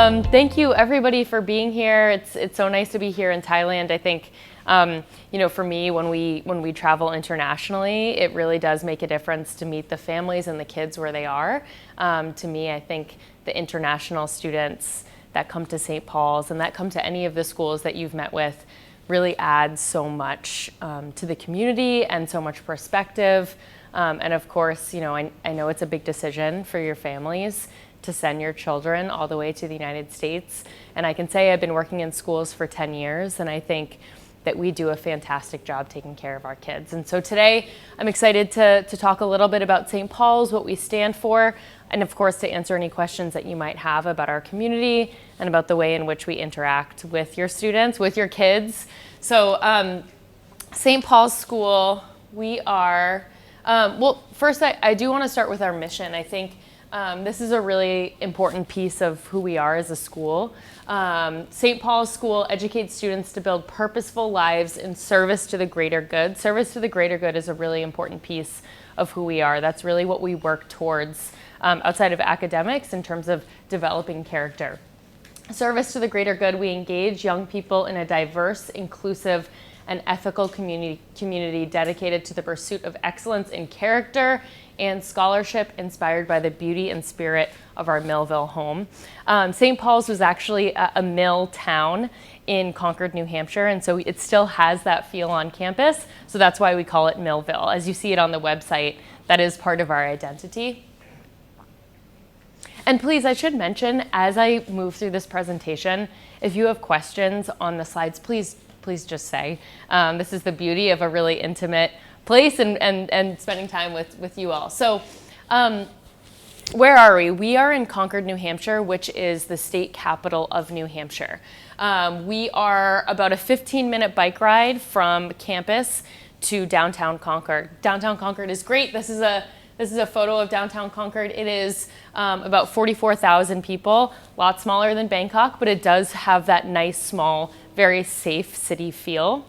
Thank you everybody for being here. It's so nice to be here in Thailand. I think, for me, when we travel internationally, it really does make a difference to meet the families and the kids where they are. To me, I think the international students that come to St. Paul's and that come to any of the schools that you've met with really adds so much to the community and so much perspective. And of course, I know it's a big decision for your families to send your children all the way to the United States. And I can say I've been working in schools for 10 years, and I think that we do a fantastic job taking care of our kids. And so today, I'm excited to talk a little bit about St. Paul's, what we stand for, and of course to answer any questions that you might have about our community and about the way in which we interact with your students, with your kids. So St. Paul's School, we are, first I do want to start with our mission. I think this is a really important piece of who we are as a school. St. Paul's School educates students to build purposeful lives in service to the greater good. Service to the greater good is a really important piece of who we are. That's really what we work towards outside of academics in terms of developing character. Service to the greater good, we engage young people in a diverse, inclusive, and ethical community dedicated to the pursuit of excellence in character and scholarship inspired by the beauty and spirit of our Millville home. St. Paul's was actually a mill town in Concord, New Hampshire, and so it still has that feel on campus, so that's why we call it Millville. As you see it on the website, that is part of our identity. And please, I should mention, as I move through this presentation, if you have questions on the slides, please just say. This is the beauty of a really intimate place and spending time with you all. So where are we? We are in Concord, New Hampshire, which is the state capital of New Hampshire. We are about a 15-minute bike ride from campus to downtown Concord. Downtown Concord is great. This is a photo of downtown Concord. It is about 44,000 people, a lot smaller than Bangkok, but it does have that nice, small, very safe city feel.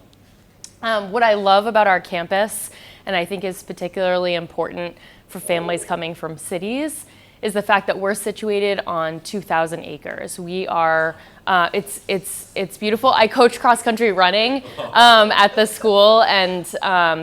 What I love about our campus, and I think is particularly important for families coming from cities, is the fact that we're situated on 2,000 acres. We are, it's beautiful. I coach cross-country running at the school, and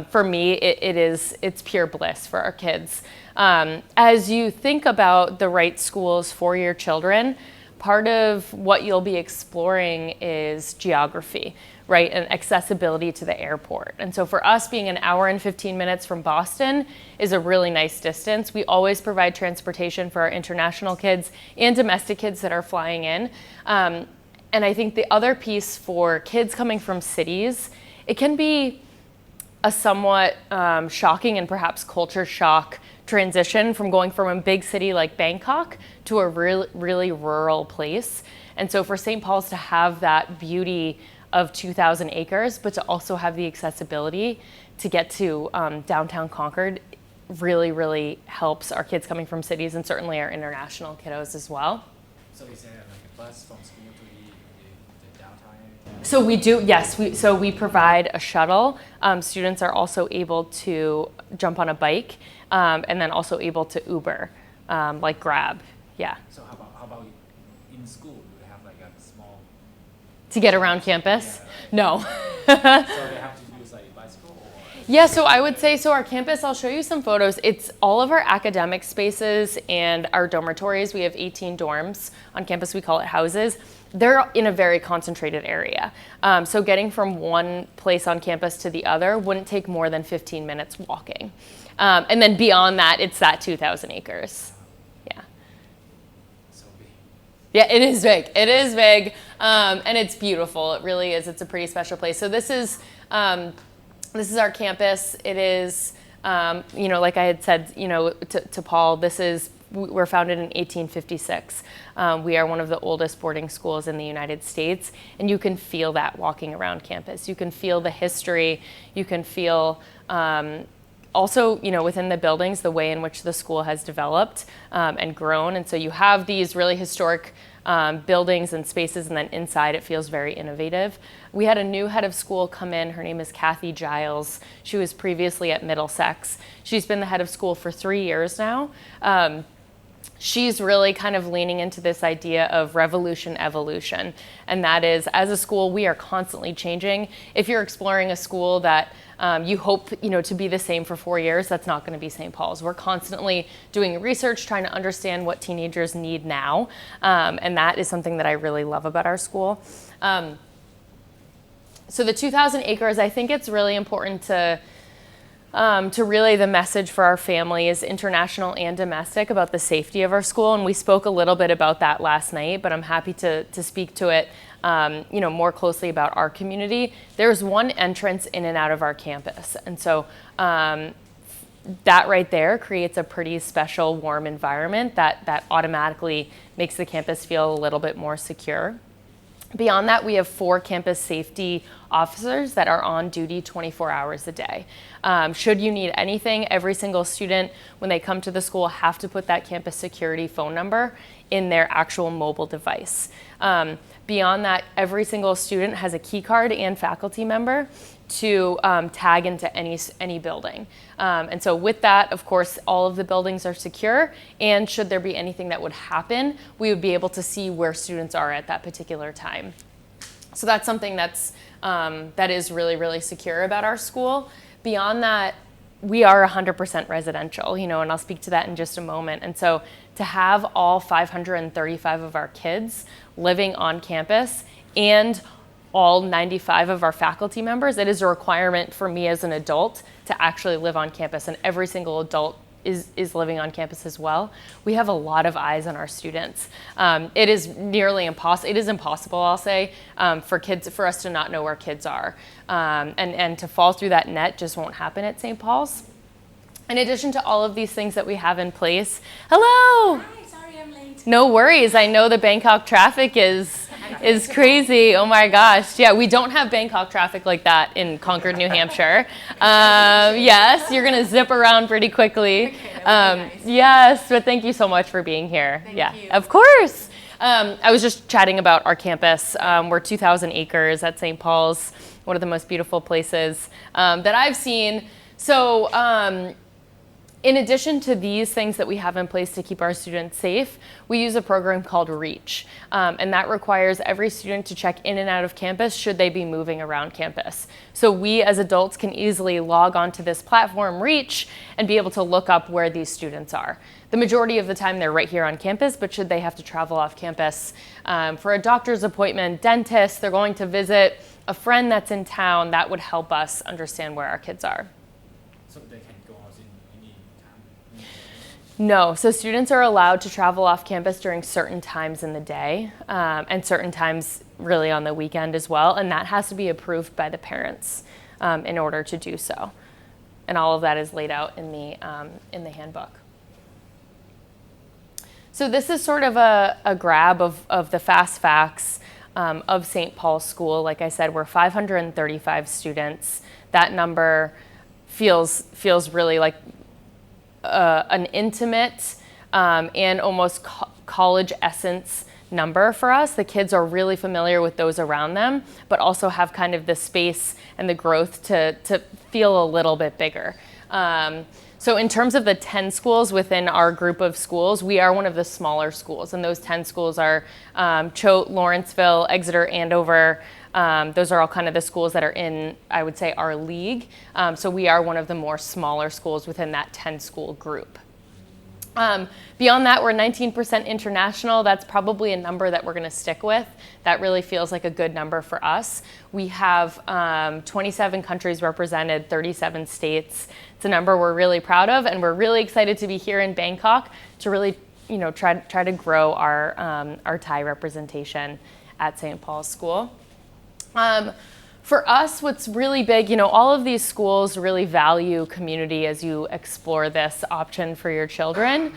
for me, it's pure bliss for our kids. As you think about the right schools for your children, part of what you'll be exploring is geography, right, and accessibility to the airport. And so for us, being an hour and 15 minutes from Boston is a really nice distance. We always provide transportation for our international kids and domestic kids that are flying in. And I think the other piece for kids coming from cities, it can be a somewhat shocking and perhaps culture shock transition from going from a big city like Bangkok to a really rural place. And so for St. Paul's to have that beauty of 2,000 acres, but to also have the accessibility to get to downtown Concord really, really helps our kids coming from cities and certainly our international kiddos as well. So is there like a bus from school to the downtown area? So we do, yes. So we provide a shuttle. Students are also able to jump on a bike and then also able to Uber, like Grab, yeah. So how about in school? Do they have like a small... To get around campus? Yeah, No. so they have to use like a bicycle or... Yeah, so I would say, so our campus, I'll show you some photos. It's all of our academic spaces and our dormitories. We have 18 dorms on campus. We call it houses. They're in a very concentrated area. So getting from one place on campus to the other wouldn't take more than 15 minutes walking. And then beyond that, it's that 2,000 acres. Yeah. So big. Yeah, it is big. It is big. And it's beautiful. It really is. It's a pretty special place. So this is our campus. It is, like I had said, to Paul, we're founded in 1856. We are one of the oldest boarding schools in the United States, and you can feel that walking around campus. You can feel the history. You can feel also, within the buildings, the way in which the school has developed and grown. And so you have these really historic buildings and spaces, and then inside it feels very innovative. We had a new head of school come in. Her name is Kathy Giles. She was previously at Middlesex. She's been the head of school for 3 years now. she's really kind of leaning into this idea of revolution evolution. And that is, as a school, we are constantly changing. If you're exploring a school that you hope to be the same for 4 years, that's not going to be St. Paul's. We're constantly doing research, trying to understand what teenagers need now. And that is something that I really love about our school. So the 2,000 acres, I think it's really important to relay the message for our families, international and domestic, about the safety of our school. And we spoke a little bit about that last night, but I'm happy to speak to it more closely about our community. There's one entrance in and out of our campus. And so that right there creates a pretty special, warm environment that automatically makes the campus feel a little bit more secure. Beyond that, we have 4 campus safety officers that are on duty 24 hours a day. Should you need anything, every single student, when they come to the school, have to put that campus security phone number in their actual mobile device. Beyond that, every single student has a key card and faculty member to tag into any building. And so with that, of course, all of the buildings are secure, and should there be anything that would happen, we would be able to see where students are at that particular time. So that's something that is really, really secure about our school. Beyond that, we are 100% residential, and I'll speak to that in just a moment. And so to have all 535 of our kids living on campus and all 95 of our faculty members, it is a requirement for me as an adult to actually live on campus, and every single adult is living on campus as well. We have a lot of eyes on our students. It is nearly impossible. It is impossible, I'll say, for us to not know where kids are, and to fall through that net just won't happen at St. Paul's. In addition to all of these things that we have in place, hello. Hi, sorry I'm late. No worries. I know the Bangkok traffic is crazy. Oh my gosh. Yeah, we don't have Bangkok traffic like that in Concord, New Hampshire. Yes, you're going to zip around pretty quickly. Okay, that would be nice. Yes, but thank you so much for being here. Thank you. Of course. I was just chatting about our campus. We're 2,000 acres at St. Paul's, one of the most beautiful places that I've seen. So in addition to these things that we have in place to keep our students safe, we use a program called REACH, and that requires every student to check in and out of campus should they be moving around campus. So we as adults can easily log onto this platform, REACH, and be able to look up where these students are. The majority of the time they're right here on campus, but should they have to travel off campus for a doctor's appointment, dentist, they're going to visit a friend that's in town, that would help us understand where our kids are. So they can go out in any time? No, so students are allowed to travel off campus during certain times in the day, and certain times really on the weekend as well, and that has to be approved by the parents in order to do so. And all of that is laid out in the handbook. So this is sort of a grab of the fast facts of St. Paul's School. Like I said, we're 535 students. That number feels really like an intimate and almost college essence number for us. The kids are really familiar with those around them, but also have kind of the space and the growth to feel a little bit bigger. So in terms of the 10 schools within our group of schools, we are one of the smaller schools, and those 10 schools are Choate, Lawrenceville, Exeter, Andover. Those are all kind of the schools that are in, I would say, our league. So we are one of the more smaller schools within that 10-school group. Beyond that, we're 19% international. That's probably a number that we're going to stick with. That really feels like a good number for us. We have 27 countries represented, 37 states. It's a number we're really proud of, and we're really excited to be here in Bangkok to really, try to grow our Thai representation at St. Paul's School. For us, what's really big, all of these schools really value community as you explore this option for your children.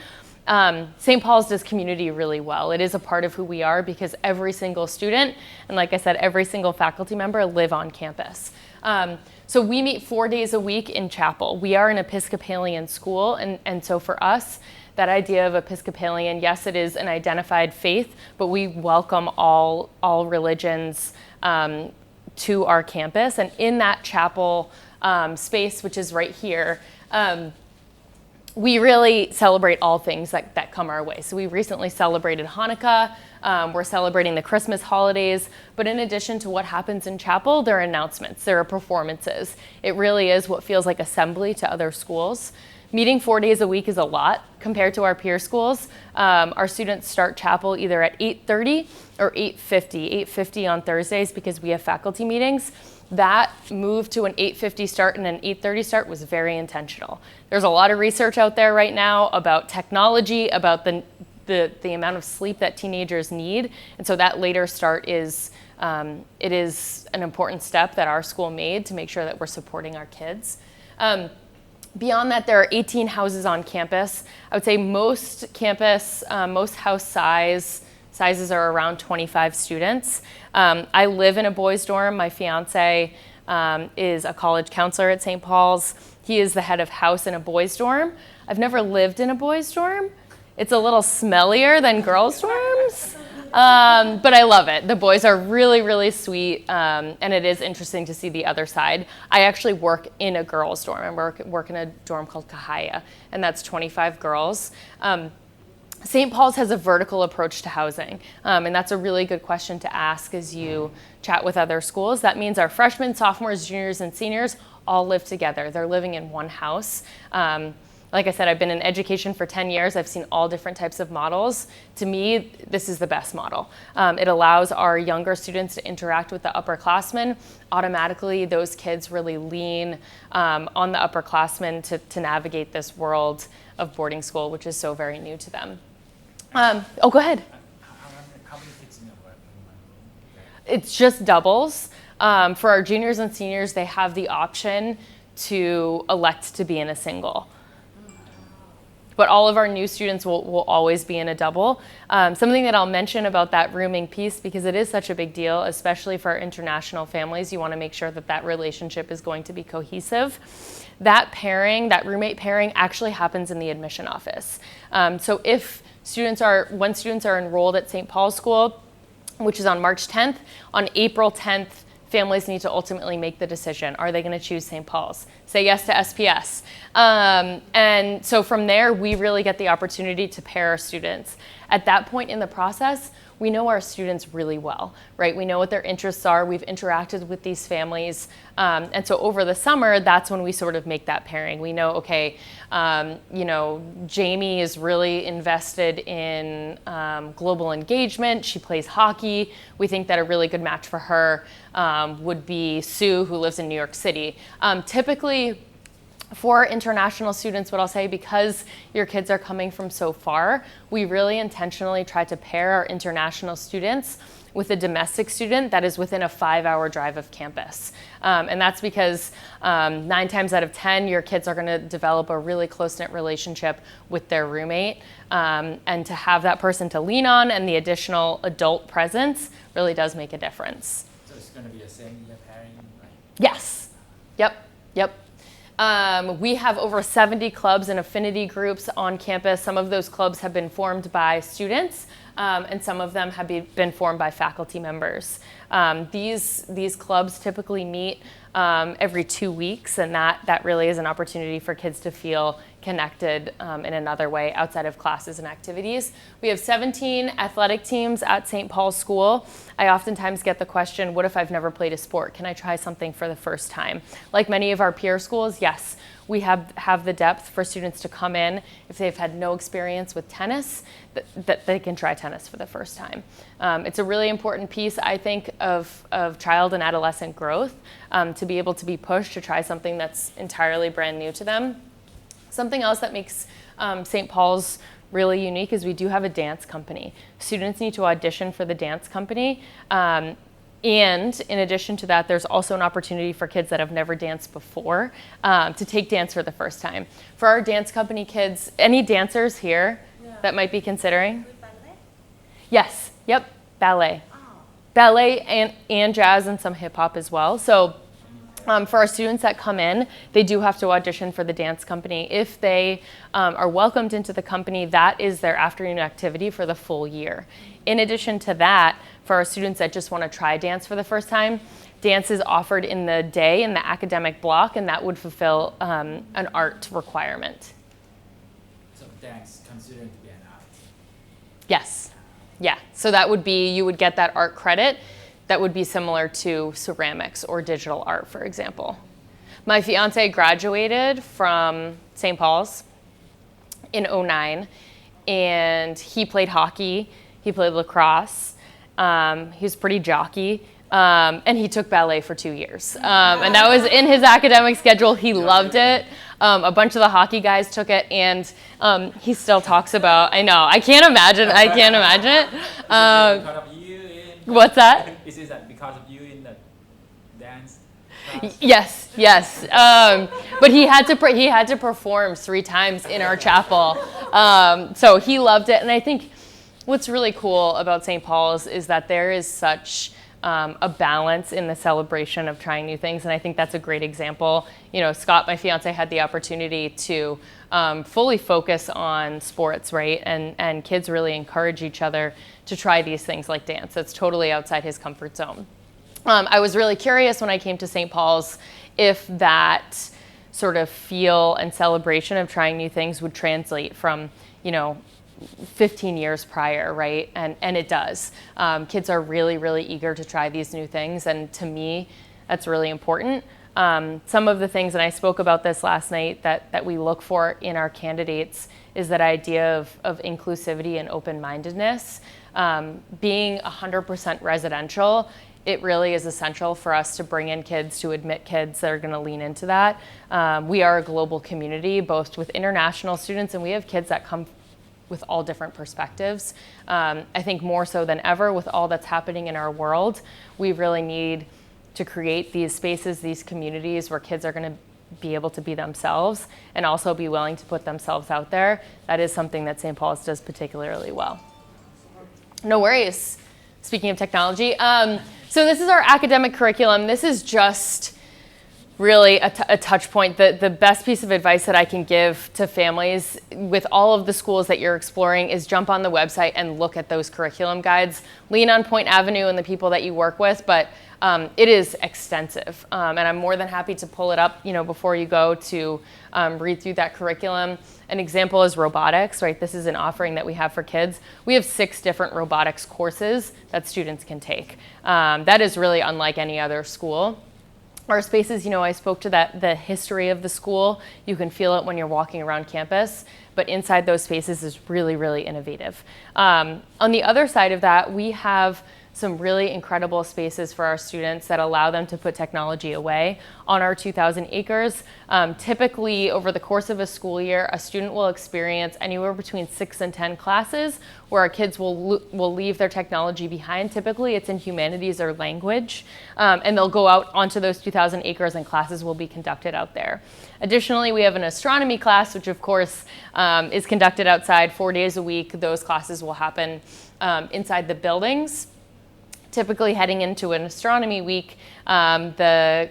St. Paul's does community really well. It is a part of who we are because every single student, and like I said, every single faculty member live on campus. So we meet 4 days a week in chapel. We are an Episcopalian school, and so for us, that idea of Episcopalian, yes, it is an identified faith, but we welcome all religions to our campus. And in that chapel space, which is right here, we really celebrate all things that come our way. So we recently celebrated Hanukkah. We're celebrating the Christmas holidays. But in addition to what happens in chapel, there are announcements, there are performances. It really is what feels like assembly to other schools. Meeting 4 days a week is a lot compared to our peer schools. Our students start chapel either at 8:30 or 8:50. 8:50 on Thursdays because we have faculty meetings. That move to an 8:50 start and an 8:30 start was very intentional. There's a lot of research out there right now about technology, about the amount of sleep that teenagers need. And so that later start is an important step that our school made to make sure that we're supporting our kids. Beyond that, there are 18 houses on campus. I would say most house sizes are around 25 students. I live in a boys' dorm. My fiance is a college counselor at St. Paul's. He is the head of house in a boys' dorm. I've never lived in a boys' dorm. It's a little smellier than girls' dorms. But I love it. The boys are really, really sweet, and it is interesting to see the other side. I actually work in a girls' dorm. I work in a dorm called Kahaya, and that's 25 girls. St. Paul's has a vertical approach to housing, and that's a really good question to ask as you chat with other schools. That means our freshmen, sophomores, juniors, and seniors all live together. They're living in one house. Like I said, I've been in education for 10 years. I've seen all different types of models. To me, this is the best model. It allows our younger students to interact with the upperclassmen. Automatically, those kids really lean on the upperclassmen to navigate this world of boarding school, which is so very new to them. Go ahead. How many kids in one room? It's just doubles. For our juniors and seniors, they have the option to elect to be in a single. But all of our new students will always be in a double. Something that I'll mention about that rooming piece, because it is such a big deal, especially for our international families, you want to make sure that that relationship is going to be cohesive. That pairing, that roommate pairing, actually happens in the admission office. So when students are enrolled at St. Paul's School, which is on March 10th, on April 10th, families need to ultimately make the decision. Are they going to choose St. Paul's? Say yes to SPS. And so from there, we really get the opportunity to pair our students. At that point in the process, we know our students really well, right? We know what their interests are. We've interacted with these families. And so over the summer, that's when we sort of make that pairing. We know, okay, Jamie is really invested in global engagement. She plays hockey. We think that a really good match for her would be Sue, who lives in New York City. Typically, for international students, what I'll say, because your kids are coming from so far, we really intentionally try to pair our international students with a domestic student that is within a 5-hour drive of campus. And that's because 9 times out of 10, your kids are going to develop a really close-knit relationship with their roommate. And to have that person to lean on and the additional adult presence really does make a difference. So it's going to be a same year pairing, right? Yes. Yep. We have over 70 clubs and affinity groups on campus. Some of those clubs have been formed by students, and some of them have been formed by faculty members. These clubs typically meet every 2 weeks, and that really is an opportunity for kids to feel connected in another way outside of classes and activities. We have 17 athletic teams at St. Paul's School. I oftentimes get the question, what if I've never played a sport? Can I try something for the first time? Like many of our peer schools, yes, we have the depth for students to come in if they've had no experience with tennis, that they can try tennis for the first time. It's a really important piece, I think, of child and adolescent growth, to be able to be pushed to try something that's entirely brand new to them. Something else that makes St. Paul's really unique is we do have a dance company. Students need to audition for the dance company. And in addition to that, there's also an opportunity for kids that have never danced before to take dance for the first time. For our dance company kids, any dancers here that might be considering? Ballet? Yes, yep, ballet. Oh. Ballet and jazz and some hip hop as well. So for our students that come in, they do have to audition for the dance company. If they are welcomed into the company, that is their afternoon activity for the full year. In addition to that, for our students that just want to try dance for the first time, dance is offered in the day in the academic block, and that would fulfill an art requirement. So dance considered to be an art. Yes. Yeah. So that would be, you would get that art credit that would be similar to ceramics or digital art, for example. My fiance graduated from St. Paul's in '09, and he played hockey, he played lacrosse, he was pretty jockey, and he took ballet for 2 years. And that was in his academic schedule. He loved it. A bunch of the hockey guys took it, and he still talks about, I know, I can't imagine it. Because of you in What's that? Is it that because of you in the dance? Yes. But he had to perform 3 times in our chapel. So he loved it. And I think what's really cool about St. Paul's is that there is such a balance in the celebration of trying new things. And I think that's a great example. You know, Scott, my fiance, had the opportunity to fully focus on sports, right? And kids really encourage each other to try these things like dance. That's totally outside his comfort zone. I was really curious when I came to St. Paul's if that sort of feel and celebration of trying new things would translate from, 15 years prior, right? And it does. Kids are really, really eager to try these new things, and to me, that's really important. Some of the things, and I spoke about this last night, that we look for in our candidates is that idea of inclusivity and open-mindedness. Being 100% residential, it really is essential for us to bring in kids, to admit kids that are going to lean into that. We are a global community, both with international students, and we have kids that come with all different perspectives. I think more so than ever with all that's happening in our world, we really need to create these spaces, these communities where kids are going to be able to be themselves and also be willing to put themselves out there. That is something that St. Paul's does particularly well. No worries. Speaking of technology, so this is our academic curriculum. This is just really a touch point. The best piece of advice that I can give to families with all of the schools that you're exploring is jump on the website and look at those curriculum guides. Lean on Point Avenue and the people that you work with, but it is extensive. And I'm more than happy to pull it up, before you go to read through that curriculum. An example is robotics, right? This is an offering that we have for kids. We have 6 different robotics courses that students can take. That is really unlike any other school. Our spaces, I spoke to the history of the school. You can feel it when you're walking around campus, but inside those spaces is really, really innovative. On the other side of that, we have some really incredible spaces for our students that allow them to put technology away on our 2,000 acres. Typically, over the course of a school year, a student will experience anywhere between 6 and 10 classes where our kids will leave their technology behind. Typically, it's in humanities or language, and they'll go out onto those 2,000 acres and classes will be conducted out there. Additionally, we have an astronomy class, which of course is conducted outside 4 days a week. Those classes will happen inside the buildings. Typically heading into an astronomy week, the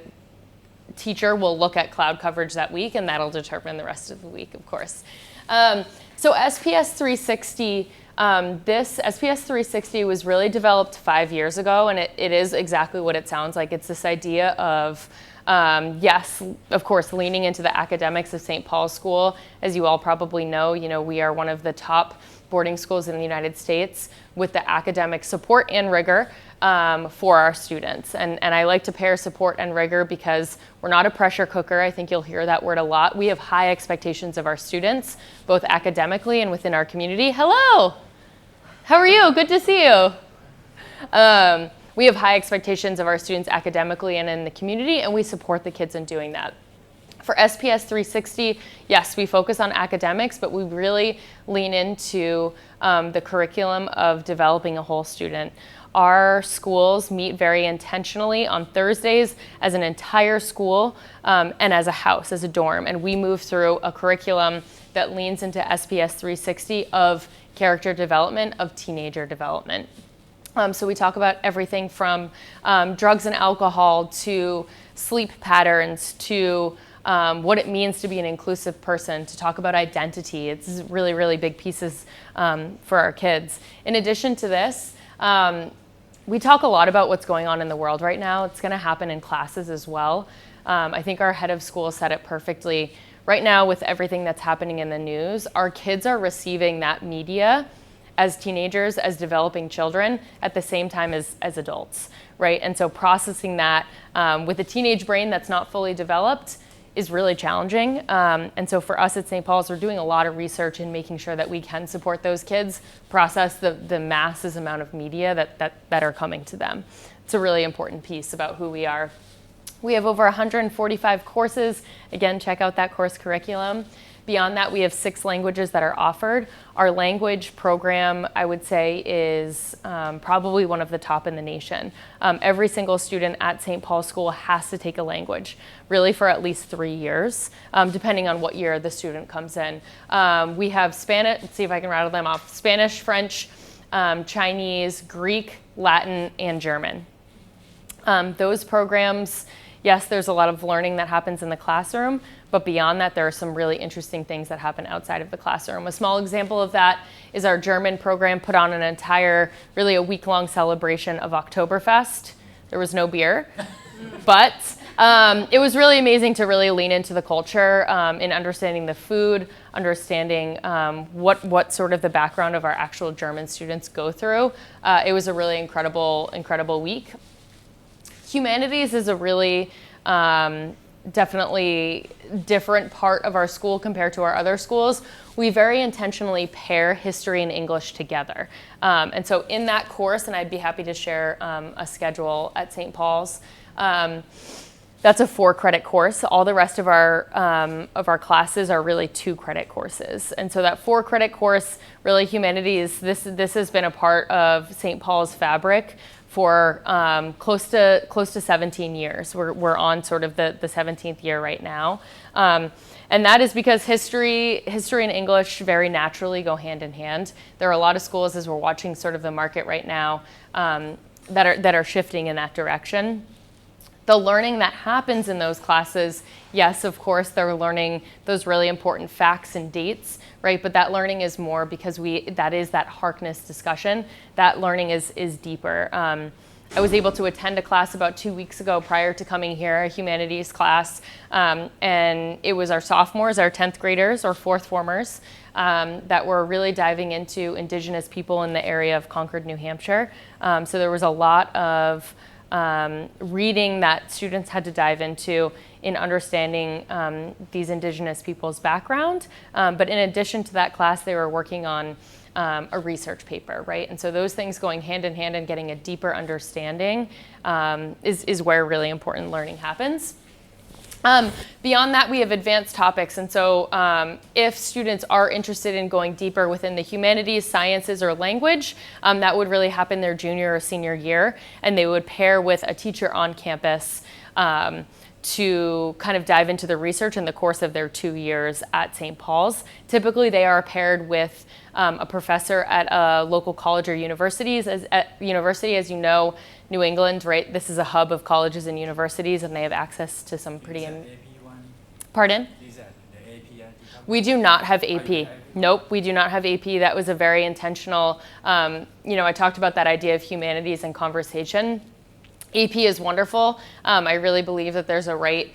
teacher will look at cloud coverage that week, and that'll determine the rest of the week, of course. So SPS 360, this SPS 360 was really developed 5 years ago, and it is exactly what it sounds like. It's this idea of, yes, of course, leaning into the academics of St. Paul's School. As you all probably know, we are one of the top boarding schools in the United States with the academic support and rigor for our students. And I like to pair support and rigor because we're not a pressure cooker. I think you'll hear that word a lot. We have high expectations of our students, both academically and within our community. Hello, how are you? Good to see you. We have high expectations of our students academically and in the community, and we support the kids in doing that. For SPS 360, yes, we focus on academics, but we really lean into the curriculum of developing a whole student. Our schools meet very intentionally on Thursdays as an entire school and as a house, as a dorm. And we move through a curriculum that leans into SPS 360 of character development, of teenager development. So we talk about everything from drugs and alcohol to sleep patterns to what it means to be an inclusive person, to talk about identity. It's really, really big pieces for our kids. In addition to this, we talk a lot about what's going on in the world right now. It's going to happen in classes as well. I think our head of school said it perfectly. right now with everything that's happening in the news, our kids are receiving that media as teenagers, as developing children, at the same time as adults, right? And so processing that with a teenage brain that's not fully developed is really challenging. And so for us at St. Paul's, we're doing a lot of research in making sure that we can support those kids process the massive amount of media that are coming to them. It's a really important piece about who we are. We have over 145 courses. Again, check out that course curriculum. Beyond that, we have 6 languages that are offered. Our language program, I would say, is probably one of the top in the nation. Every single student at St. Paul's School has to take a language, really for at least 3 years, depending on what year the student comes in. We have Spanish, let's see if I can rattle them off, Spanish, French, Chinese, Greek, Latin, and German. Those programs, yes, there's a lot of learning that happens in the classroom, but beyond that, there are some really interesting things that happen outside of the classroom. A small example of that is our German program put on an entire, really a week-long celebration of Oktoberfest. There was no beer, but it was really amazing to really lean into the culture in understanding the food, understanding what sort of the background of our actual German students go through. It was a really incredible week. Humanities is a really definitely different part of our school compared to our other schools. We very intentionally pair history and English together. And so in that course, and I'd be happy to share a schedule at St. Paul's, that's a 4-credit course. All the rest of our classes are really 2-credit courses. And so that 4-credit course, really humanities, this has been a part of St. Paul's fabric for close to 17 years. We're on sort of the 17th year right now. And that is because history and English very naturally go hand in hand. There are a lot of schools, as we're watching sort of the market right now, that are shifting in that direction. The learning that happens in those classes, yes, of course, they're learning those really important facts and dates, right? But that learning is more because that is that Harkness discussion. That learning is deeper. I was able to attend a class about 2 weeks ago prior to coming here, a humanities class, and it was our sophomores, our 10th graders, or 4th formers, that were really diving into Indigenous people in the area of Concord, New Hampshire. So there was a lot of reading that students had to dive into in understanding these Indigenous people's background. But in addition to that class, they were working on a research paper, right? And so those things going hand in hand and getting a deeper understanding is where really important learning happens. Beyond that, we have advanced topics. And so if students are interested in going deeper within the humanities, sciences, or language, that would really happen their junior or senior year. And they would pair with a teacher on campus to kind of dive into the research in the course of their 2 years at St. Paul's. Typically, they are paired with a professor at a local college or universities. At university, as you know, New England, right? This is a hub of colleges and universities, and they have access to some pretty. AP one? Pardon? Is that the AP? We do not have AP. Nope, we do not have AP. That was a very intentional. I talked about that idea of humanities and conversation. AP is wonderful. I really believe that there's a right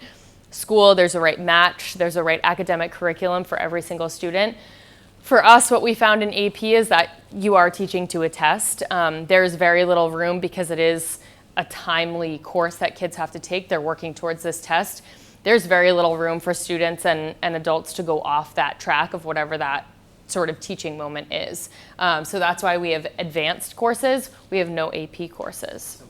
school, there's a right match, there's a right academic curriculum for every single student. For us, what we found in AP is that you are teaching to a test. There's very little room because it is a timely course that kids have to take. They're working towards this test. There's very little room for students and adults to go off that track of whatever that sort of teaching moment is. So that's why we have advanced courses. We have no AP courses.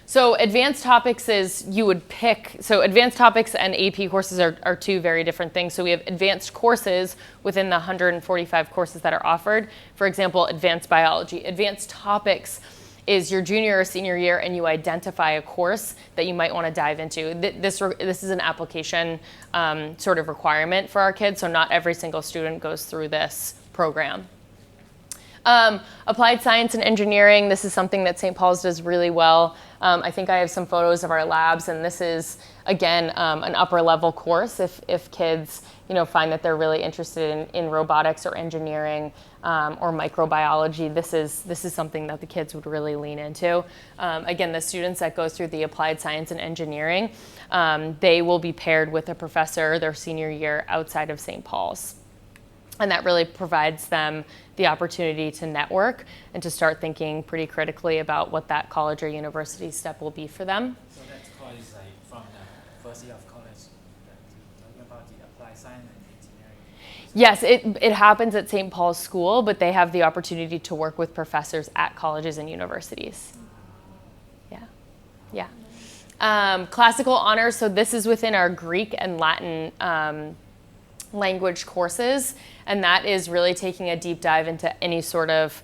So advanced topics is you would pick, so advanced topics and AP courses are 2 very different things. So we have advanced courses within the 145 courses that are offered. For example, advanced biology. Advanced topics is your junior or senior year and you identify a course that you might want to dive into. This is an application sort of requirement for our kids, so not every single student goes through this program. Applied science and engineering, this is something that St. Paul's does really well. I think I have some photos of our labs, and this is, again, an upper level course if kids find that they're really interested in robotics or engineering or microbiology. This is something that the kids would really lean into. Again, the students that go through the applied science and engineering, they will be paired with a professor their senior year outside of St. Paul's. And that really provides them the opportunity to network and to start thinking pretty critically about what that college or university step will be for them. So that college is like from the first year of college, talking about the applied science and engineering. Yes, it happens at St. Paul's School, but they have the opportunity to work with professors at colleges and universities. Yeah. Classical honors, so this is within our Greek and Latin language courses, and that is really taking a deep dive into any sort of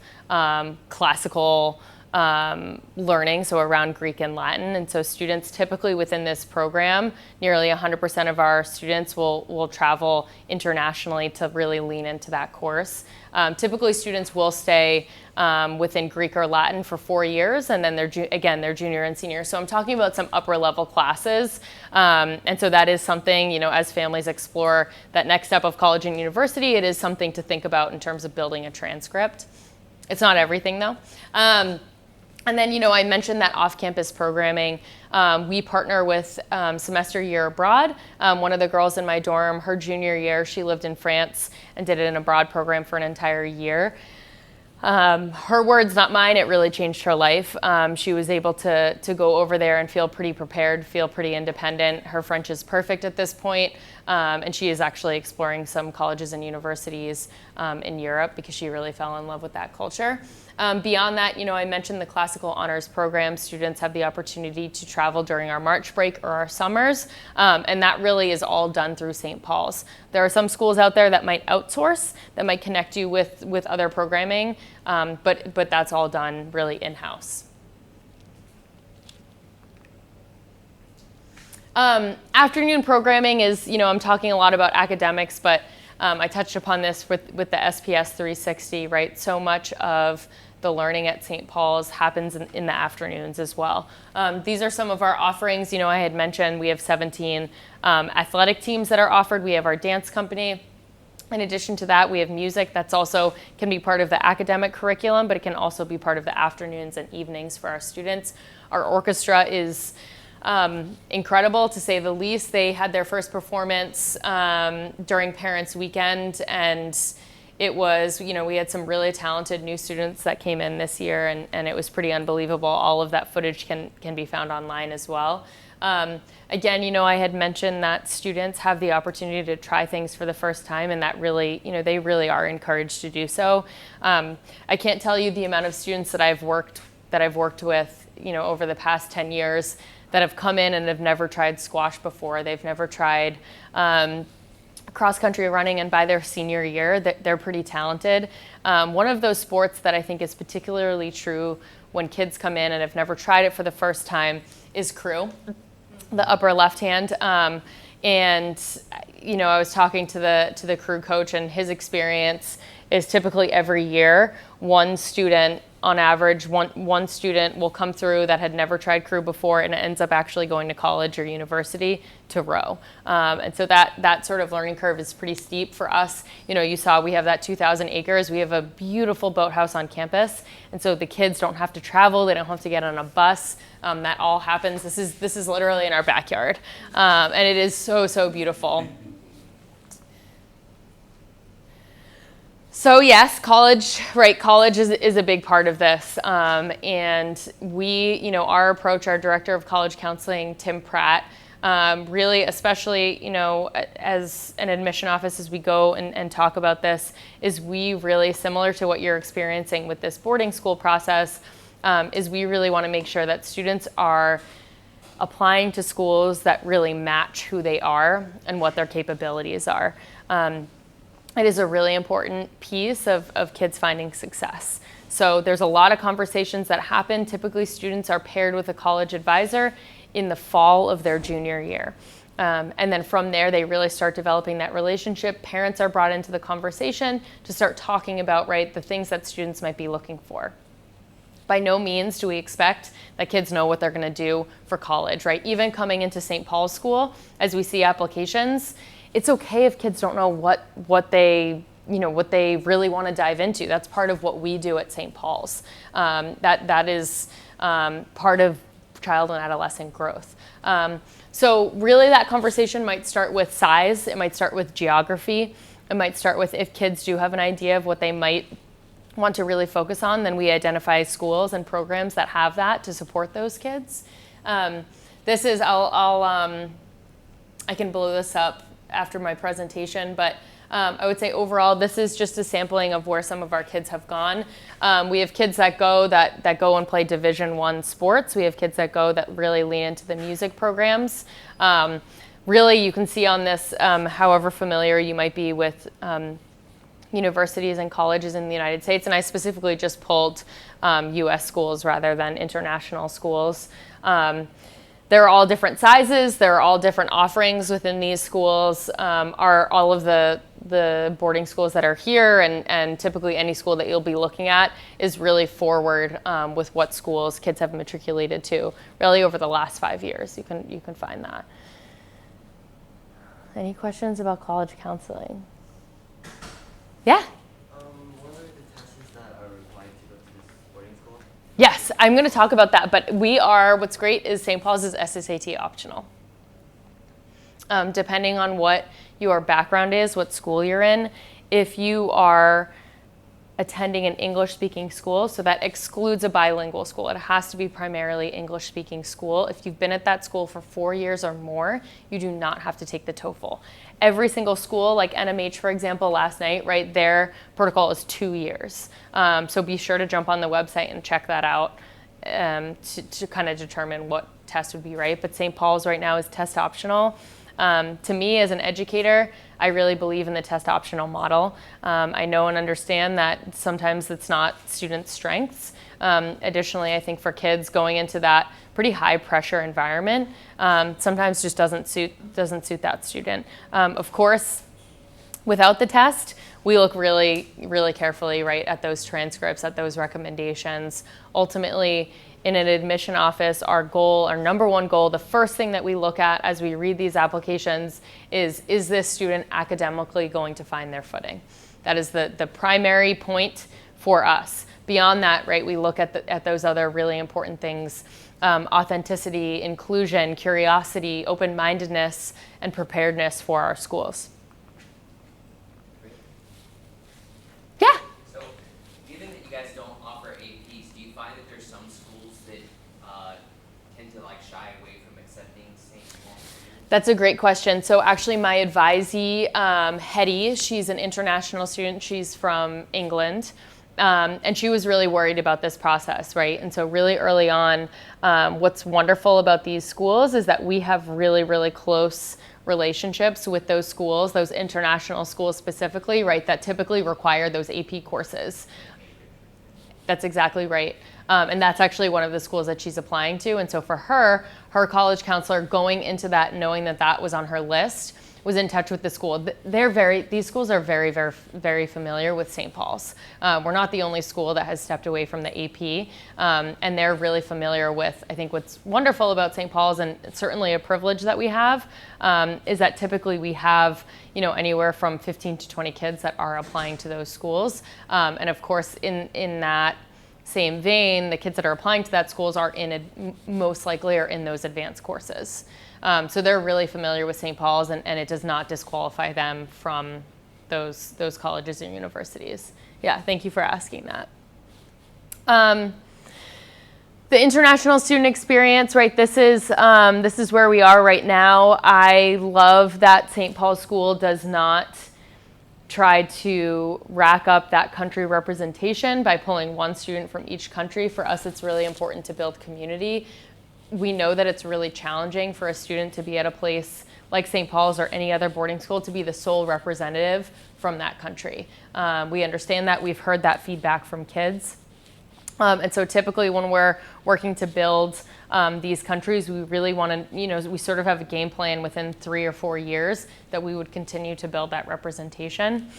classical learning, so around Greek and Latin. And so students typically within this program, nearly 100% of our students will travel internationally to really lean into that course. Typically students will stay within Greek or Latin for 4 years, and then they're junior and senior. So I'm talking about some upper level classes. And so that is something, as families explore that next step of college and university, it is something to think about in terms of building a transcript. It's not everything though. And then, I mentioned that off-campus programming. We partner with Semester Year Abroad. One of the girls in my dorm, her junior year, she lived in France and did an abroad program for an entire year. Her words, not mine, it really changed her life. She was able to go over there and feel pretty prepared, feel pretty independent. Her French is perfect at this point, and she is actually exploring some colleges and universities in Europe because she really fell in love with that culture. Beyond that, I mentioned the classical honors program. Students have the opportunity to travel during our March break or our summers, and that really is all done through St. Paul's. There are some schools out there that might outsource, that might connect you with other programming, but that's all done really in-house. Afternoon programming is, I'm talking a lot about academics, but I touched upon this with the SPS 360, right? So much of the learning at St. Paul's happens in the afternoons as well. These are some of our offerings. I had mentioned we have 17 athletic teams that are offered. We have our dance company. In addition to that, we have music that's also can be part of the academic curriculum, but it can also be part of the afternoons and evenings for our students. Our orchestra is incredible, to say the least. They had their first performance during Parents' Weekend, and it was, we had some really talented new students that came in this year, and it was pretty unbelievable. All of that footage can be found online as well. Again, I had mentioned that students have the opportunity to try things for the first time, and that really, they really are encouraged to do so. I can't tell you the amount of students that I've worked with, over the past 10 years that have come in and have never tried squash before. They've never tried cross-country running, and by their senior year, they're pretty talented. One of those sports that I think is particularly true when kids come in and have never tried it for the first time is crew, the upper left hand. And I was talking to the crew coach, and his experience is typically every year, one student on average, one student will come through that had never tried crew before and ends up actually going to college or university to row. And so that sort of learning curve is pretty steep for us. You saw we have that 2,000 acres. We have a beautiful boathouse on campus. And so the kids don't have to travel. They don't have to get on a bus. That all happens. This is literally in our backyard. And it is so, so beautiful. So yes, college is a big part of this. And we, our approach, our director of college counseling, Tim Pratt, really, especially, as an admission office, as we go and talk about this, is we really, similar to what you're experiencing with this boarding school process, is we really want to make sure that students are applying to schools that really match who they are and what their capabilities are. It is a really important piece of kids finding success. So there's a lot of conversations that happen. Typically, students are paired with a college advisor in the fall of their junior year. And then from there, they really start developing that relationship. Parents are brought into the conversation to start talking about, right, the things that students might be looking for. By no means do we expect that kids know what they're going to do for college, right? Even coming into St. Paul's School, as we see applications, it's okay if kids don't know what they really want to dive into. That's part of what we do at St. Paul's. That is part of child and adolescent growth. So really that conversation might start with size, it might start with geography, it might start with if kids do have an idea of what they might want to really focus on, then we identify schools and programs that have that to support those kids. This is, I can blow this up after my presentation, but I would say overall, this is just a sampling of where some of our kids have gone. We have kids that go and play Division I sports. We have kids that go that really lean into the music programs. Really, you can see on this, however familiar you might be with universities and colleges in the United States, and I specifically just pulled US schools rather than international schools. They're all different sizes, there are all different offerings within these schools. Are all of the boarding schools that are here, and typically any school that you'll be looking at is really forward with what schools kids have matriculated to really over the last 5 years. You can find that. Any questions about college counseling? Yeah? What are the tests that are required to go to this boarding school? Yes, I'm going to talk about that, but what's great is St. Paul's is SSAT optional. Depending on what your background is, what school you're in, if you are attending an English-speaking school, so that excludes a bilingual school. It has to be primarily English-speaking school. If you've been at that school for 4 years or more, you do not have to take the TOEFL. Every single school, like NMH, for example, last night, right, their protocol is 2 years. So be sure to jump on the website and check that out to kind of determine what test would be right. But St. Paul's right now is test optional. To me, as an educator, I really believe in the test optional model. I know and understand that sometimes it's not students' strengths. Additionally, I think for kids going into that pretty high pressure environment, sometimes just doesn't suit that student. Of course, without the test, we look really, really carefully right at those transcripts, at those recommendations. Ultimately, in an admission office, our number one goal, the first thing that we look at as we read these applications is this student academically going to find their footing? That is the primary point for us. Beyond that, right, we look at those other really important things: authenticity, inclusion, curiosity, open-mindedness, and preparedness for our schools. Yeah? So, given that you guys don't offer APs, do you find that there's some schools that tend to shy away from accepting St. Paul's students? That's a great question. So actually my advisee, Hetty, she's an international student. She's from England. And she was really worried about this process, right? And so really early on, what's wonderful about these schools is that we have really, really close relationships with those schools, those international schools specifically, right, that typically require those AP courses. That's exactly right. And that's actually one of the schools that she's applying to. And so for her college counselor going into that, knowing that that was on her list, was in touch with the school. These schools are very, very, very familiar with St. Paul's. We're not the only school that has stepped away from the AP, and they're really familiar with, I think what's wonderful about St. Paul's, and it's certainly a privilege that we have, is that typically we have, anywhere from 15 to 20 kids that are applying to those schools. And of course, in that same vein, the kids that are applying to that schools are most likely are in those advanced courses. So they're really familiar with St. Paul's, and it does not disqualify them from those colleges and universities. Yeah, thank you for asking that. The international student experience, right? This is where we are right now. I love that St. Paul's School does not try to rack up that country representation by pulling one student from each country. For us, it's really important to build community. We know that it's really challenging for a student to be at a place like St. Paul's or any other boarding school to be the sole representative from that country. We understand that. We've heard that feedback from kids. And so typically when we're working to build these countries, we really want to, we sort of have a game plan within 3 or 4 years that we would continue to build that representation.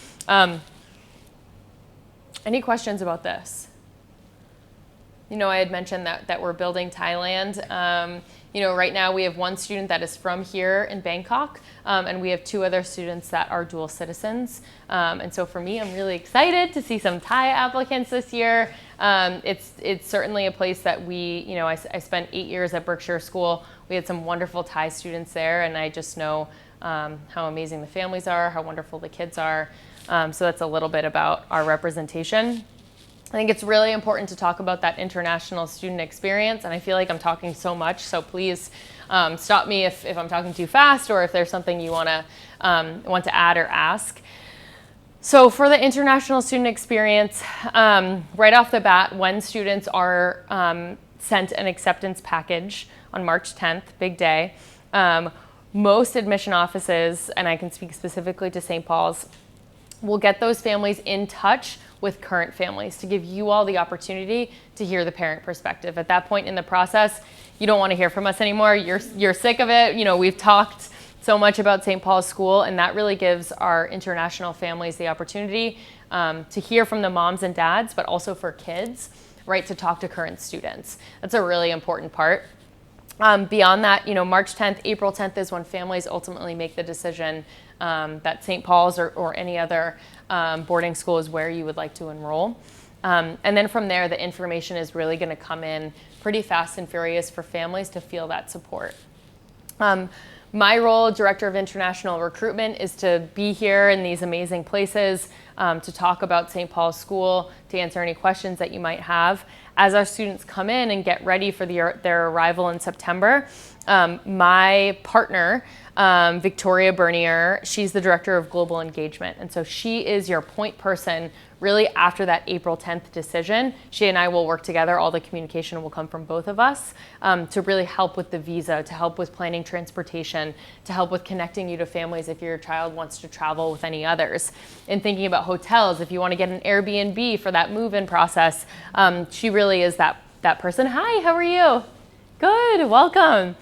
Any questions about this? I had mentioned that we're building Thailand. Right now we have one student that is from here in Bangkok, and we have 2 other students that are dual citizens. And so for me, I'm really excited to see some Thai applicants this year. It's certainly a place that I spent 8 years at Berkshire School. We had some wonderful Thai students there, and I just know how amazing the families are, how wonderful the kids are. So that's a little bit about our representation. I think it's really important to talk about that international student experience, and I feel like I'm talking so much, so please stop me if I'm talking too fast or if there's something you want to add or ask. So for the international student experience, right off the bat, when students are sent an acceptance package on March 10th, big day, most admission offices, and I can speak specifically to St. Paul's, will get those families in touch with current families to give you all the opportunity to hear the parent perspective. At that point in the process, you don't want to hear from us anymore. You're sick of it. We've talked so much about St. Paul's School, and that really gives our international families the opportunity to hear from the moms and dads, but also for kids, right, to talk to current students. That's a really important part. Beyond that, March 10th, April 10th is when families ultimately make the decision that St. Paul's or any other boarding school is where you would like to enroll. And then from there, the information is really going to come in pretty fast and furious for families to feel that support. My role, Director of International Recruitment, is to be here in these amazing places to talk about St. Paul's School, to answer any questions that you might have. As our students come in and get ready for their arrival in September, my partner, Victoria Bernier, she's the Director of Global Engagement. And so she is your point person really after that April 10th decision. She and I will work together. All the communication will come from both of us to really help with the visa, to help with planning transportation, to help with connecting you to families if your child wants to travel with any others. And thinking about hotels, if you want to get an Airbnb for that move-in process, she really is that person. Hi, how are you? Good, welcome.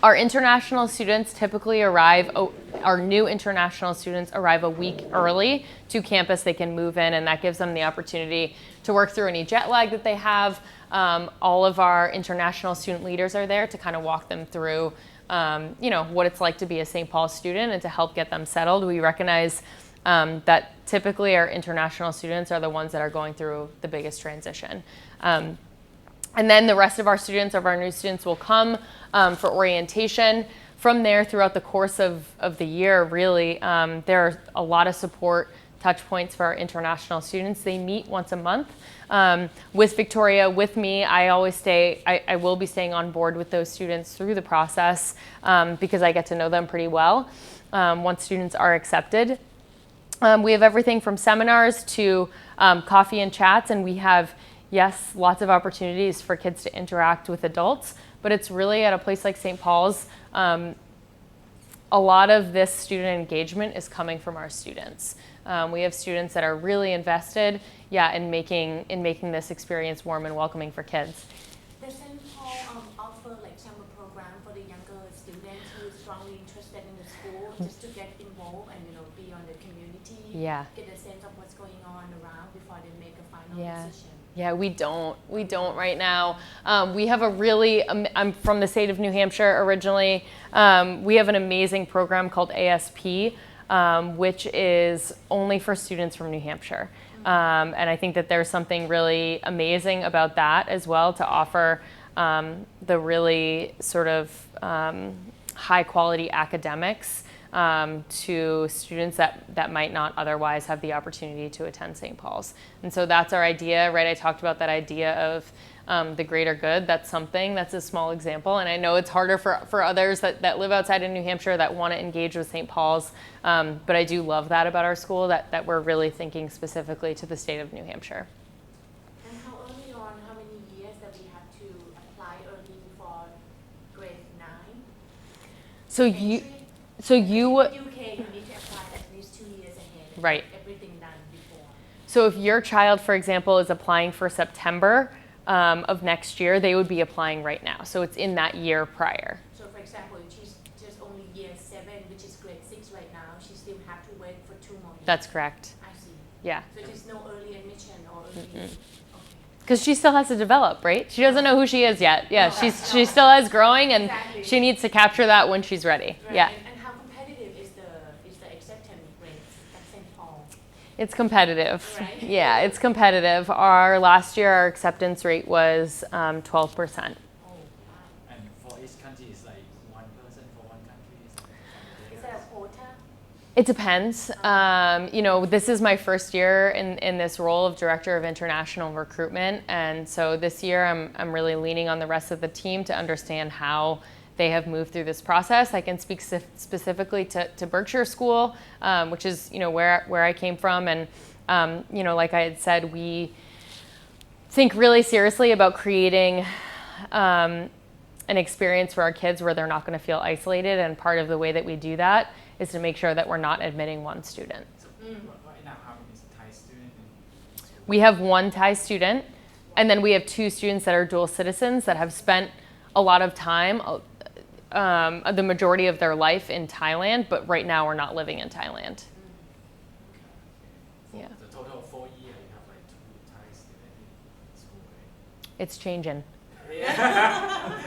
Our international students typically arrive, our new international students arrive a week early to campus. They can move in, and that gives them the opportunity to work through any jet lag that they have. All of our international student leaders are there to kind of walk them through, what it's like to be a St. Paul student and to help get them settled. We recognize that typically our international students are the ones that are going through the biggest transition. And then the rest of our students, of our new students, will come for orientation. From there, throughout the course of the year, really, there are a lot of support touch points for our international students. They meet once a month. With Victoria, with me, I will be staying on board with those students through the process because I get to know them pretty well once students are accepted. We have everything from seminars to coffee and chats, and we have, yes, lots of opportunities for kids to interact with adults, but it's really at a place like St. Paul's, a lot of this student engagement is coming from our students. We have students that are really invested, in making this experience warm and welcoming for kids. Does St. Paul offer summer program for the younger students who are strongly interested in the school just to get involved and be on the community, get a sense of what's going on around before they make a final decision? Yeah, we don't right now. We have I'm from the state of New Hampshire originally. We have an amazing program called ASP, which is only for students from New Hampshire. And I think that there's something really amazing about that as well, to offer the really sort of high quality academics to students that might not otherwise have the opportunity to attend St. Paul's. And so that's our idea, right? I talked about that idea of the greater good. That's a small example. And I know it's harder for others that live outside of New Hampshire that want to engage with St. Paul's. But I do love that about our school, that we're really thinking specifically to the state of New Hampshire. And how early on, how many years that we have to apply early for grade 9? So you UK, you need to apply at least 2 years ahead. Right. Everything done before. So if your child, for example, is applying for September of next year, they would be applying right now. So it's in that year prior. So for example, if she's just only year 7, which is grade 6 right now, she still have to wait for 2 more years. That's correct. I see. Yeah. So there's no early admission or early. Because she still has to develop, right? She doesn't know who she is yet. Yeah, she still is growing, and Exactly. she needs to capture that when she's ready. Right. Yeah. And how competitive is the acceptance rate at St. Paul? It's competitive. Right. Yeah, it's competitive. Last year, our acceptance rate was 12%. Oh, wow. And for each country, it's like one person for one country. Is that a quota? It depends. This is my first year in this role of Director of International Recruitment. And so this year I'm really leaning on the rest of the team to understand how they have moved through this process. I can speak specifically to Berkshire School, which is, where I came from. And, like I had said, we think really seriously about creating an experience for our kids where they're not going to feel isolated. And part of the way that we do that is to make sure that we're not admitting one student. So right now, how many Thai students in school? We have one Thai student, and then we have 2 students that are dual citizens that have spent a lot of time, the majority of their life in Thailand, but right now we're not living in Thailand. Yeah. The total of 4 years, you have like 2 Thai students in school, right? It's changing. Yeah.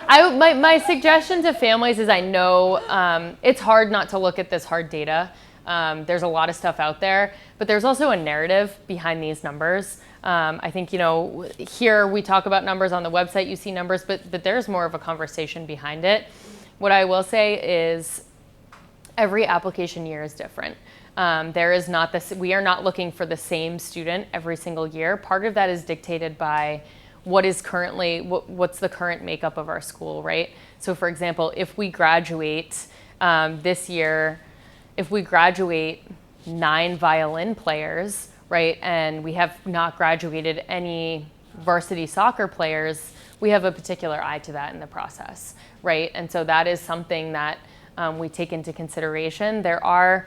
My suggestion to families is I know it's hard not to look at this hard data. There's a lot of stuff out there, but there's also a narrative behind these numbers. I think, here we talk about numbers on the website, you see numbers, but there's more of a conversation behind it. What I will say is every application year is different. There is not this, we are not looking for the same student every single year. Part of that is dictated by what's the current makeup of our school, right? So for example, if we graduate this year, if we graduate 9 violin players, right, and we have not graduated any varsity soccer players, we have a particular eye to that in the process, right? And so that is something that we take into consideration. There are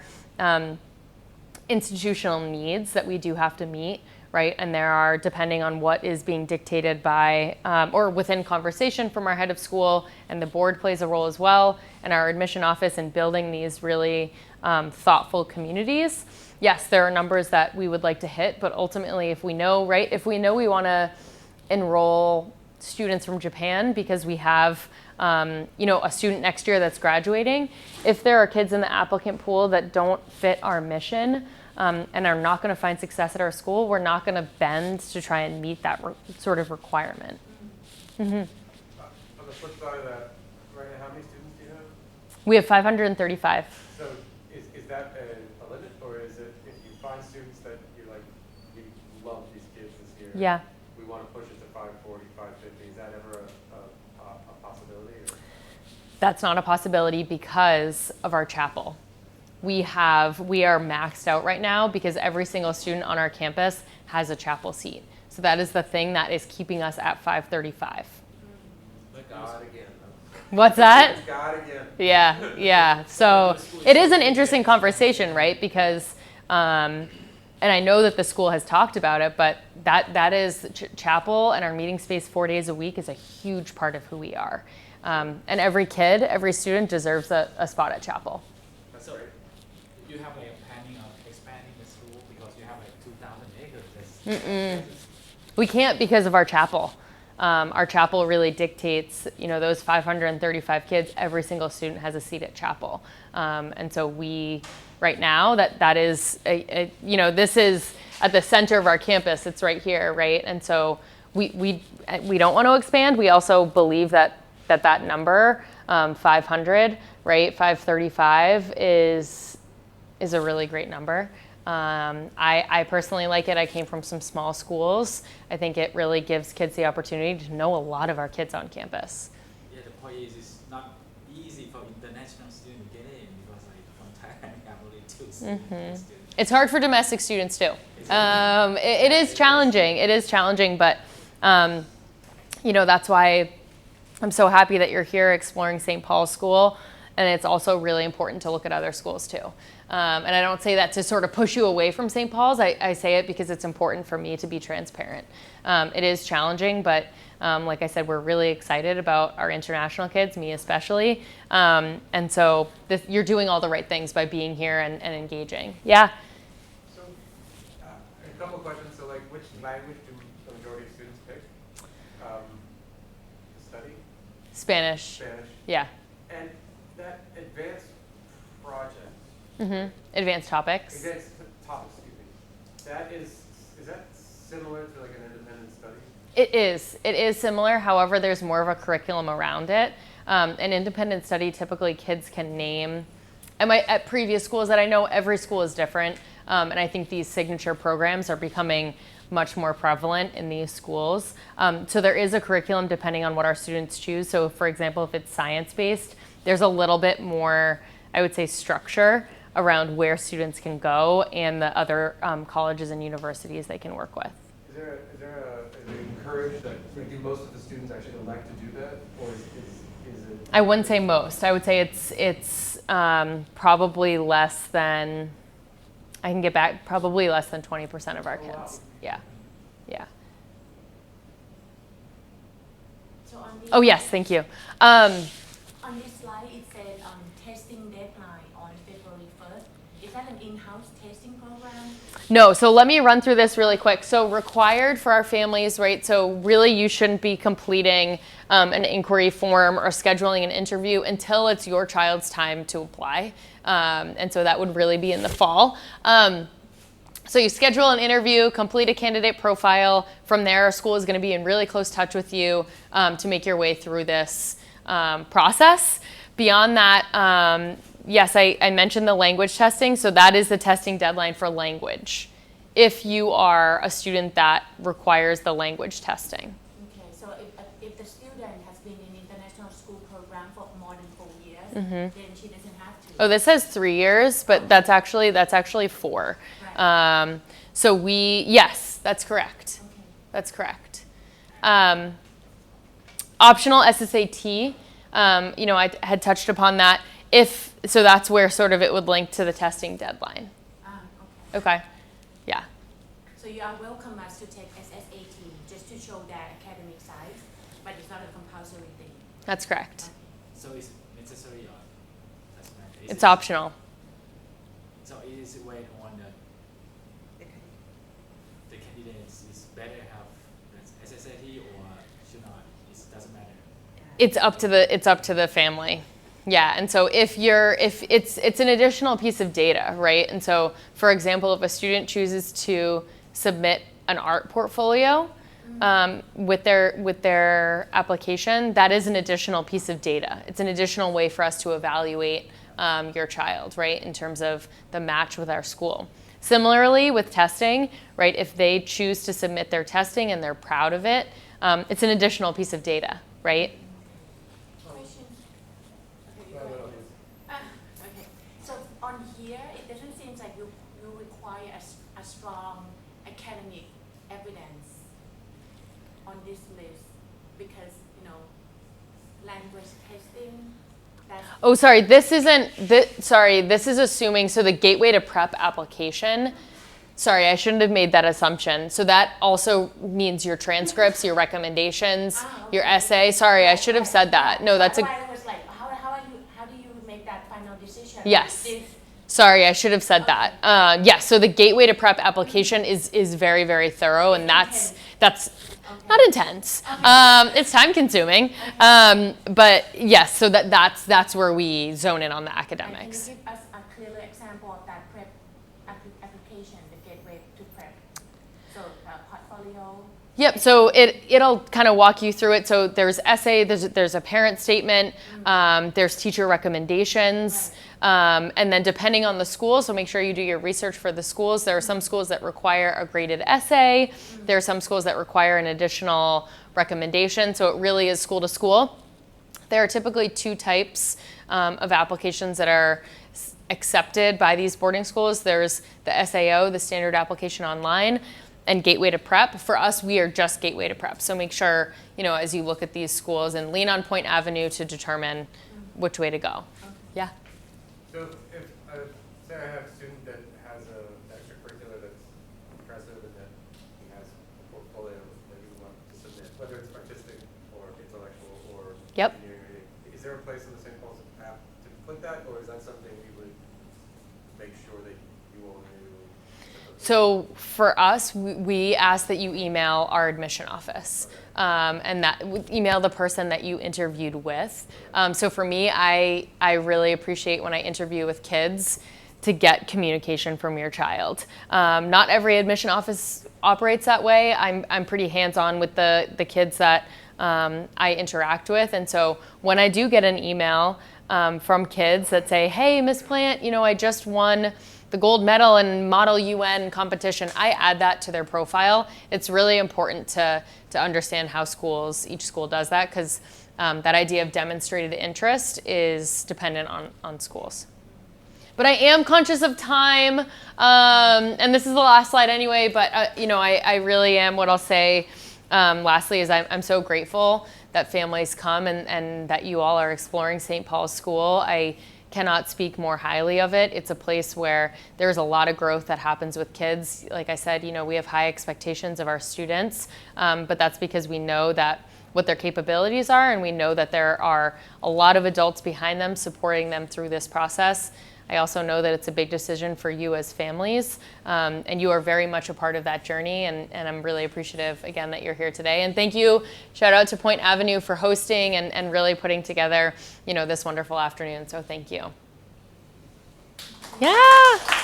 institutional needs that we do have to meet, right? And there are, depending on what is being dictated by, or within conversation from our head of school, and the board plays a role as well, and our admission office in building these really thoughtful communities. Yes, there are numbers that we would like to hit, but ultimately if we know, right, if we know we wanna enroll students from Japan because we have a student next year that's graduating, if there are kids in the applicant pool that don't fit our mission, and are not going to find success at our school, we're not going to bend to try and meet that sort of requirement. On the flip side of that, right now, how many students do you have? We have 535. So is that a limit, or is it if you find students that you're like, we love these kids this year? Yeah. We want to push it to 540, 550. Is that ever a possibility? Or? That's not a possibility because of our chapel. We are maxed out right now because every single student on our campus has a chapel seat. So that is the thing that is keeping us at 535. God again. What's that? God again. Yeah. So it is an interesting conversation, right? Because, and I know that the school has talked about it, but that is chapel and our meeting space 4 days a week is a huge part of who we are. And every student deserves a spot at chapel. That's So great. you have like a planning of expanding the school because you have like 2,000 acres. We can't because of our chapel. Our chapel really dictates, those 535 kids, every single student has a seat at chapel. And so right now, that is, this is at the center of our campus. It's right here, right? And so we don't want to expand. We also believe that number, 500, right, 535 is a really great number. I personally like it. I came from some small schools. I think it really gives kids the opportunity to know a lot of our kids on campus. Yeah, the point is it's not easy for international students to get in because like from Thailand we have only 2 students. It's hard for domestic students too. It is challenging. It is challenging, but that's why I'm so happy that you're here exploring St. Paul's School. And it's also really important to look at other schools too. And I don't say that to sort of push you away from St. Paul's. I say it because it's important for me to be transparent. It is challenging, but like I said, we're really excited about our international kids, me especially. And so you're doing all the right things by being here and engaging. Yeah? So a couple questions. So like, which language do the majority of students pick to study? Spanish. Spanish. Yeah. And that advanced project. Advanced topics. Advanced topics, excuse me. That is that similar to like an independent study? It is. It is similar. However, there's more of a curriculum around it. An independent study, typically kids can name. At previous schools that I know, every school is different. And I think these signature programs are becoming much more prevalent in these schools. So there is a curriculum depending on what our students choose. So for example, if it's science-based, there's a little bit more, I would say, structure around where students can go and the other colleges and universities they can work with. Is it encouraged that do most of the students actually elect to do that, or is it? I wouldn't say most. I would say it's probably less than. I can get back. Probably less than 20% of our kids. Wow. Yeah, yeah. So on the Oh yes, thank you. on this slide, it said testing deadline on February 1st. Is that an in-house testing program? No, so let me run through this really quick. So required for our families, right? So really you shouldn't be completing an inquiry form or scheduling an interview until it's your child's time to apply. And so that would really be in the fall. So you schedule an interview, complete a candidate profile. From there, our school is going to be in really close touch with you to make your way through this process. Beyond that, yes, I mentioned the language testing. So that is the testing deadline for language if you are a student that requires the language testing. Okay, so if the student has been in international school program for more than 4 years, then she doesn't have to. Oh, this says 3 years, but that's actually 4. Right. So yes, that's correct. Okay. That's correct. Optional SSAT, I had touched upon that. So that's where sort of it would link to the testing deadline. Okay. Okay, yeah. So you are welcome us to take SSAT just to show their academic side, but it's not a compulsory thing. That's correct. So it's necessary or doesn't matter? It's optional. So it is a way on the candidates is better have SSAT or should not? It doesn't matter. It's up to the family. Yeah, and so if it's an additional piece of data, right? And so, for example, if a student chooses to submit an art portfolio with their application, that is an additional piece of data. It's an additional way for us to evaluate your child, right, in terms of the match with our school. Similarly, with testing, right, if they choose to submit their testing and they're proud of it, it's an additional piece of data, right? Question? Okay, you go ahead. Okay, so on here, it doesn't seem like you require a strong academic evidence on this list because, language testing. Oh, sorry, this is assuming, so the Gateway to Prep application, sorry, I shouldn't have made that assumption. So that also means your transcripts, your recommendations, your essay. Sorry, I should have said that. No, that's why I was like, how do you make that final decision? Yes. Sorry, I should have said that. Yes, so the Gateway to Prep application is very, very thorough, and that's not intense. It's time consuming, but yes. So that's where we zone in on the academics. Can you give us a clearer example of that prep application, the Gateway to Prep? So portfolio. Yep. So it'll kind of walk you through it. So there's essay, there's a parent statement, there's teacher recommendations. And then depending on the school, so make sure you do your research for the schools. There are some schools that require a graded essay. There are some schools that require an additional recommendation. So it really is school to school. There are typically 2 types of applications that are accepted by these boarding schools. There's the SAO, the Standard Application Online, and Gateway to Prep. For us, we are just Gateway to Prep. So make sure, as you look at these schools, and lean on Point Avenue to determine which way to go. Yeah. So if, say I have a student that has an extracurricular that's impressive and that he has a portfolio that he wants to submit, whether it's artistic or intellectual or engineering, is there a place in the St. Paul's app to put that, or is that something we would make sure that you all knew? So for us, we ask that you email our admission office. And that email the person that you interviewed with. So for me, I really appreciate when I interview with kids to get communication from your child. Not every admission office operates that way. I'm pretty hands-on with the kids that I interact with. And so when I do get an email from kids that say, hey, Miss Plant, I just won the gold medal in Model UN competition, I add that to their profile. It's really important to understand how each school does that, because that idea of demonstrated interest is dependent on schools. But I am conscious of time, and this is the last slide anyway, but I really am. What I'll say lastly is I'm so grateful that families come and that you all are exploring St. Paul's School. I cannot speak more highly of it. It's a place where there's a lot of growth that happens with kids. Like I said, we have high expectations of our students, but that's because we know that what their capabilities are, and we know that there are a lot of adults behind them supporting them through this process. I also know that it's a big decision for you as families, and you are very much a part of that journey, and I'm really appreciative, again, that you're here today. And thank you, shout out to Point Avenue for hosting and really putting together, this wonderful afternoon, so thank you. Yeah.